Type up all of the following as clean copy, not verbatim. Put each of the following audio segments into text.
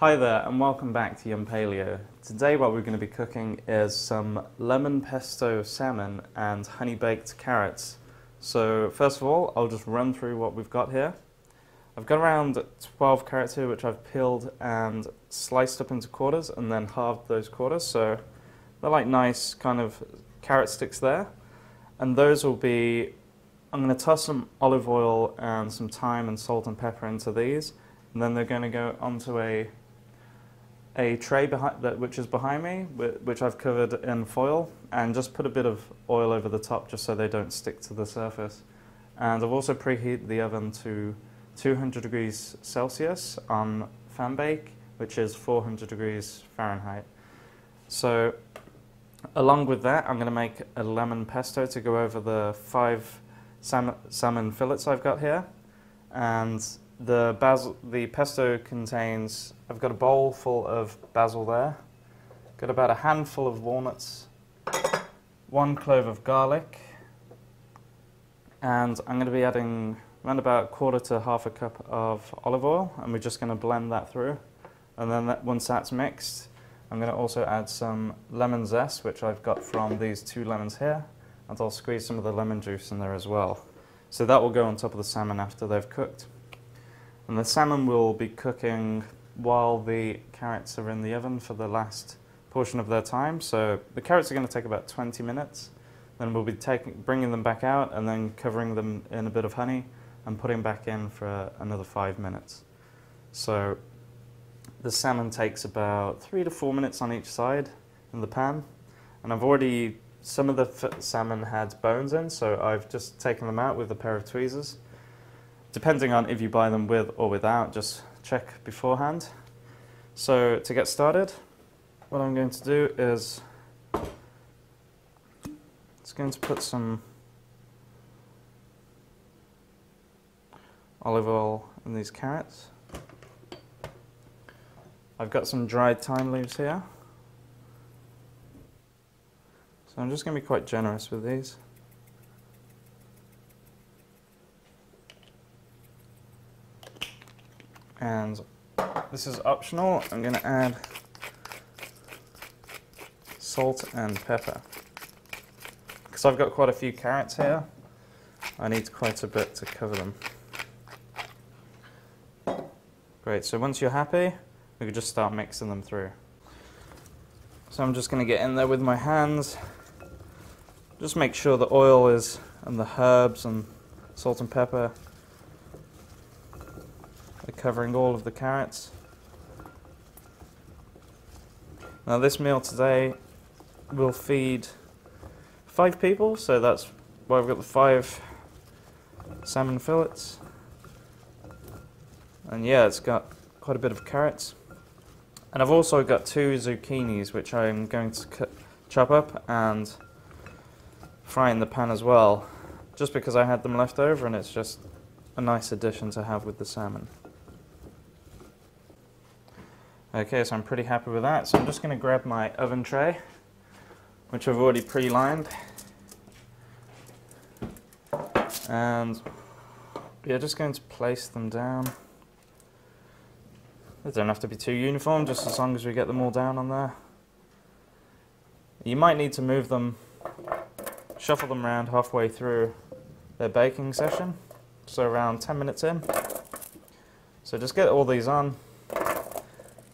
Hi there and welcome back to Yum Paleo. Today what we're going to be cooking is some lemon pesto salmon and honey baked carrots. So first of all, I'll just run through what we've got here. I've got around 12 carrots here which I've peeled and sliced up into quarters and then halved those quarters, so they're like nice kind of carrot sticks there. And those will be, I'm going to toss some olive oil and some thyme and salt and pepper into these, and then they're going to go onto a tray which is behind me, which I've covered in foil, and just put a bit of oil over the top just so they don't stick to the surface. And I've also preheated the oven to 200 degrees Celsius on fan bake, which is 400 degrees Fahrenheit. So along with that, I'm going to make a lemon pesto to go over the 5 salmon fillets I've got here. And the pesto contains, I've got a bowl full of basil there, got about a handful of walnuts, 1 clove of garlic, and I'm going to be adding around about 1/4 to 1/2 cup of olive oil, and we're just going to blend that through. And then once that's mixed, I'm going to also add some lemon zest, which I've got from these 2 lemons here, and I'll squeeze some of the lemon juice in there as well. So that will go on top of the salmon after they've cooked. And the salmon will be cooking while the carrots are in the oven for the last portion of their time. So the carrots are going to take about 20 minutes. Then we'll be bringing them back out and then covering them in a bit of honey and putting back in for another 5 minutes. So the salmon takes about 3 to 4 minutes on each side in the pan. And some of the salmon had bones in, so I've just taken them out with a pair of tweezers. Depending on if you buy them with or without, just check beforehand. So to get started, what I'm going to do is put some olive oil in these carrots. I've got some dried thyme leaves here. So I'm just going to be quite generous with these. And this is optional. I'm going to add salt and pepper. Because I've got quite a few carrots here, I need quite a bit to cover them. Great, so once you're happy, we can just start mixing them through. So I'm just going to get in there with my hands. Just make sure the oil is, and the herbs and salt and pepper are covering all of the carrots. Now this meal today will feed 5 people, so that's why I've got the 5 salmon fillets. And yeah, it's got quite a bit of carrots. And I've also got 2 zucchinis, which I'm going to chop up and fry in the pan as well, just because I had them left over and it's just a nice addition to have with the salmon. Okay, so I'm pretty happy with that. So I'm just going to grab my oven tray, which I've already pre-lined. And yeah, just going to place them down. They don't have to be too uniform, just as long as we get them all down on there. You might need to move them, shuffle them around halfway through their baking session, so around 10 minutes in. So just get all these on.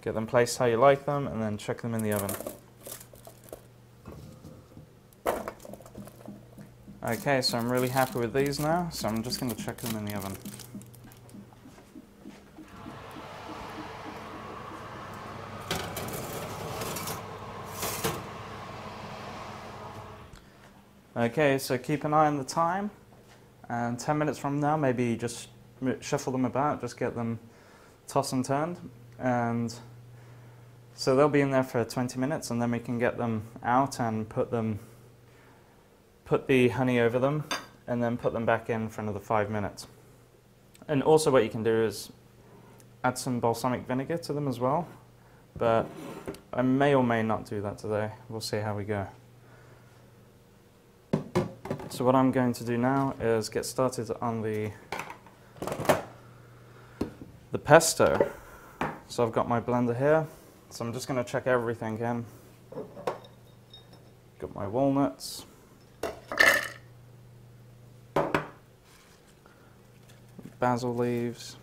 Get them placed how you like them, and then chuck them in the oven. Okay, so I'm really happy with these now, so I'm just going to chuck them in the oven. Okay, so keep an eye on the time, and 10 minutes from now, maybe just shuffle them about, just get them tossed and turned. And so they'll be in there for 20 minutes, and then we can get them out and put the honey over them, and then put them back in for another 5 minutes. And also what you can do is add some balsamic vinegar to them as well, but I may or may not do that today. We'll see how we go. So what I'm going to do now is get started on the pesto. So I've got my blender here, so I'm just going to check everything in. Got my walnuts, basil leaves.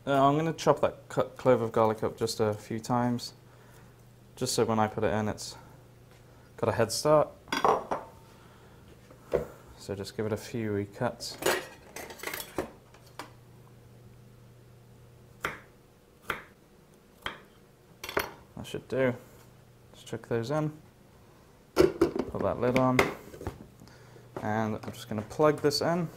I'm going to chop that clove of garlic up just a few times, just so when I put it in it's got a head start. So just give it a few recuts. That should do. Just chuck those in, put that lid on, and I'm just going to plug this in.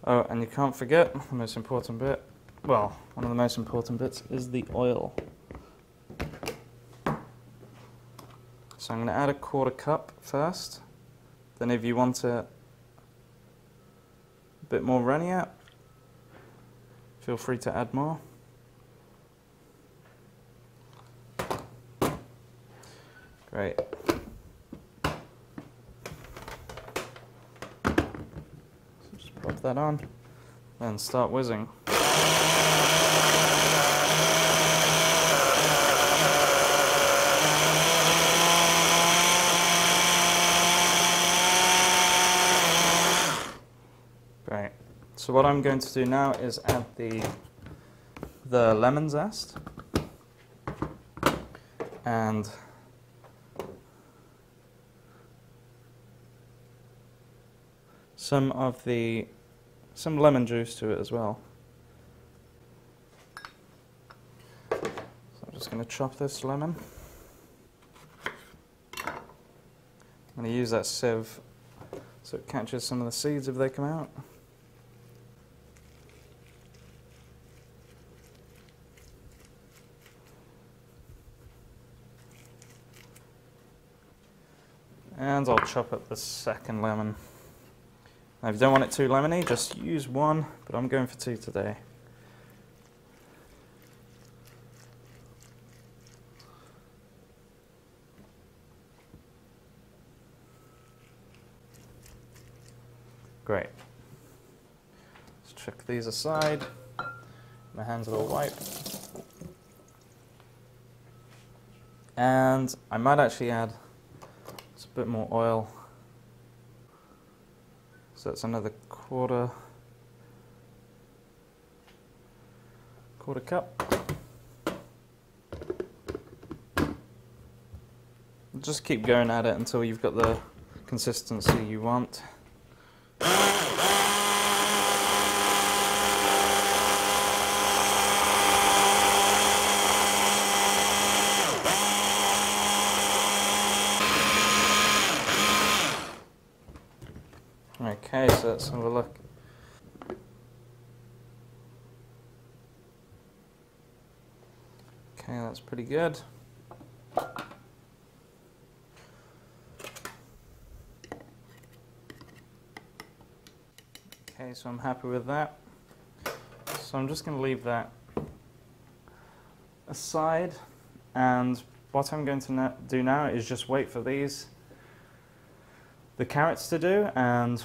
Oh, and you can't forget the most important bit. Well, one of the most important bits is the oil. So I'm going to add a 1/4 cup first. Then if you want it a bit more runnier, feel free to add more. Great. So just pop that on, then start whizzing. Great. So what I'm going to do now is add the lemon zest and some lemon juice to it as well. So I'm just going to chop this lemon. I'm going to use that sieve so it catches some of the seeds if they come out. And I'll chop up the second lemon. Now if you don't want it too lemony, just use one, but I'm going for 2 today. Great. Let's chuck these aside. My hands are all wiped. And I might actually add just a bit more oil. So that's another quarter cup. Just keep going at it until you've got the consistency you want. Okay, so let's have a look. Okay, that's pretty good. Okay, so I'm happy with that. So I'm just going to leave that aside, and what I'm going to do now is just wait for the carrots to do, and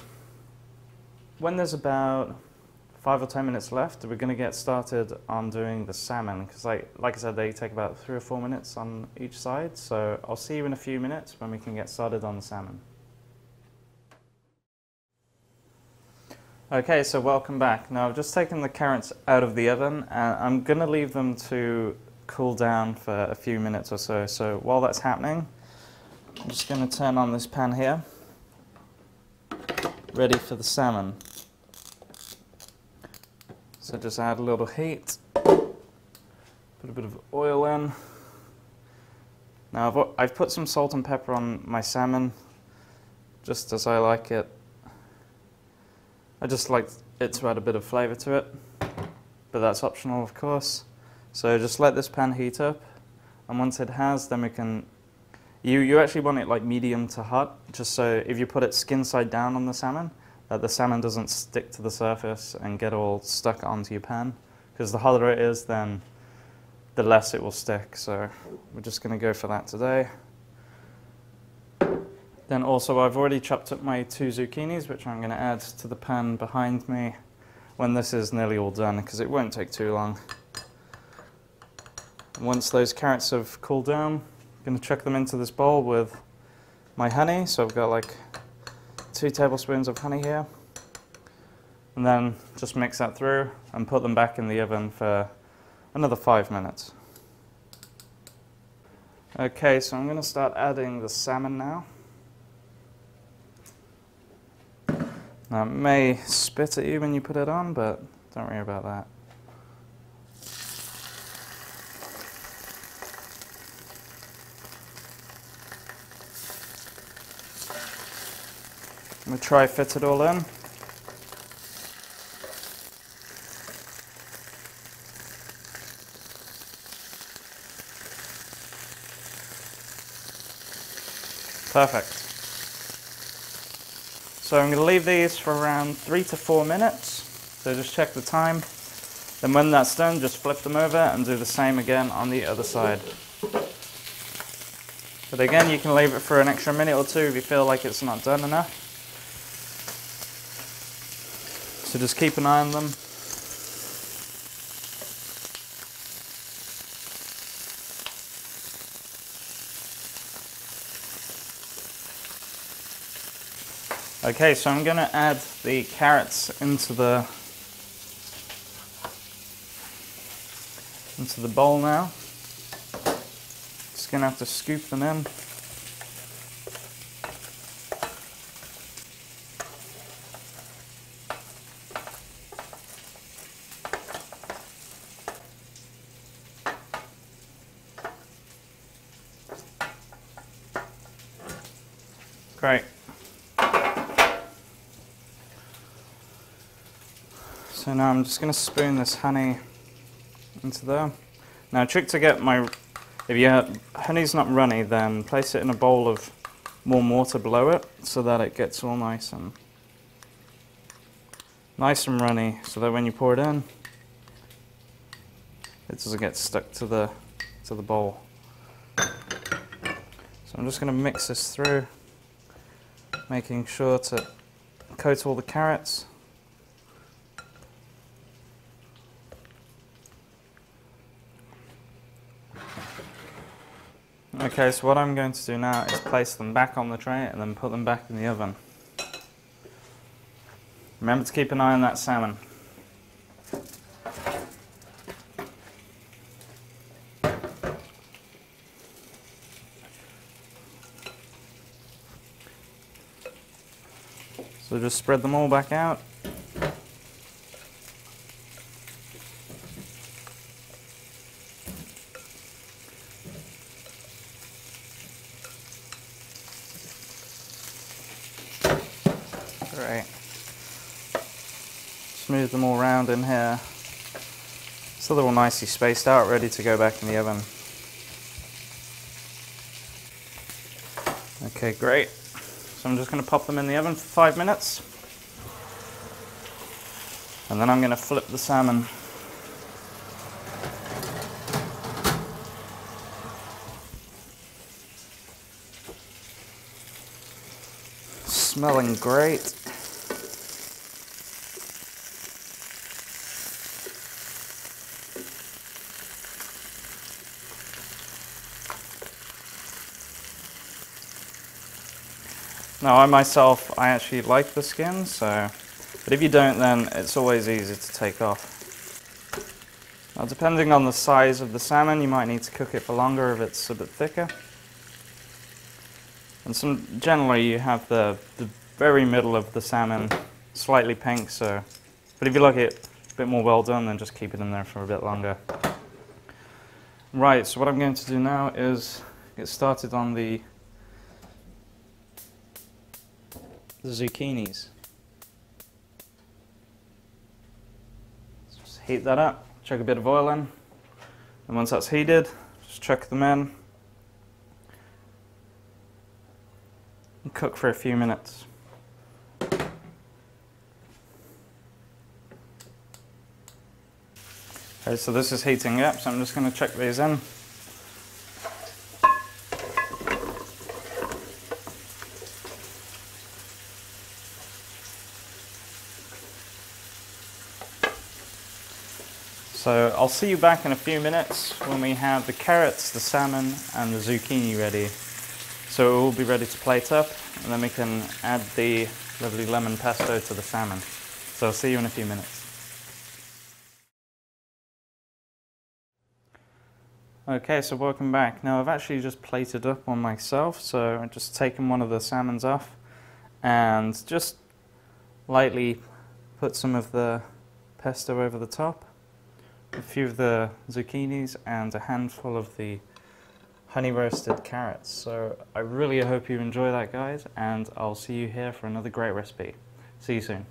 when there's about 5 or 10 minutes left, we're going to get started on doing the salmon, because like I said, they take about 3 or 4 minutes on each side, so I'll see you in a few minutes when we can get started on the salmon. Okay, so welcome back. Now I've just taken the carrots out of the oven, and I'm going to leave them to cool down for a few minutes or so. So while that's happening, I'm just going to turn on this pan here, ready for the salmon. So just add a little heat, put a bit of oil in. Now I've put some salt and pepper on my salmon, just as I like it. I just like it to add a bit of flavour to it, but that's optional of course. So just let this pan heat up, and once it has, then we can, you actually want it like medium to hot, just so if you put it skin side down on the salmon, that the salmon doesn't stick to the surface and get all stuck onto your pan, because the hotter it is, then the less it will stick. So we're just going to go for that today. Then also I've already chopped up my 2 zucchinis, which I'm going to add to the pan behind me when this is nearly all done, because it won't take too long. Once those carrots have cooled down, I'm going to chuck them into this bowl with my honey. So I've got like 2 tablespoons of honey here. And then just mix that through and put them back in the oven for another 5 minutes. Okay, so I'm going to start adding the salmon now. Now, it may spit at you when you put it on, but don't worry about that. I'm going to try fit it all in. Perfect. So I'm going to leave these for around 3 to 4 minutes. So just check the time. Then when that's done, just flip them over and do the same again on the other side. But again, you can leave it for an extra minute or 2 if you feel like it's not done enough. So just keep an eye on them. Okay, so I'm going to add the carrots into the bowl now. Just going to have to scoop them in. Great. So now I'm just going to spoon this honey into there. Now, a trick to get if your honey's not runny, then place it in a bowl of warm water below it so that it gets all nice and runny, so that when you pour it in, it doesn't get stuck to the bowl. So I'm just going to mix this through, making sure to coat all the carrots. Okay, so what I'm going to do now is place them back on the tray and then put them back in the oven. Remember to keep an eye on that salmon. So just spread them all back out. Great. Smooth them all around in here so they're all nicely spaced out, ready to go back in the oven. Okay, great. So I'm just going to pop them in the oven for 5 minutes. And then I'm going to flip the salmon. Smelling great. Now I actually like the skin, but if you don't, then it's always easy to take off. Now, depending on the size of the salmon, you might need to cook it for longer if it's a bit thicker. And generally you have the very middle of the salmon slightly pink, but if you like it a bit more well done, then just keep it in there for a bit longer. Right, so what I'm going to do now is get started on the zucchinis. Just heat that up, chuck a bit of oil in, and once that's heated, just chuck them in and cook for a few minutes. Okay, so this is heating up, so I'm just going to chuck these in. So I'll see you back in a few minutes when we have the carrots, the salmon and the zucchini ready. So it will all be ready to plate up, and then we can add the lovely lemon pesto to the salmon. So I'll see you in a few minutes. Okay, so welcome back. Now I've actually just plated up one myself, so I've just taken one of the salmons off and just lightly put some of the pesto over the top, a few of the zucchinis and a handful of the honey roasted carrots. So I really hope you enjoy that, guys, and I'll see you here for another great recipe. See you soon.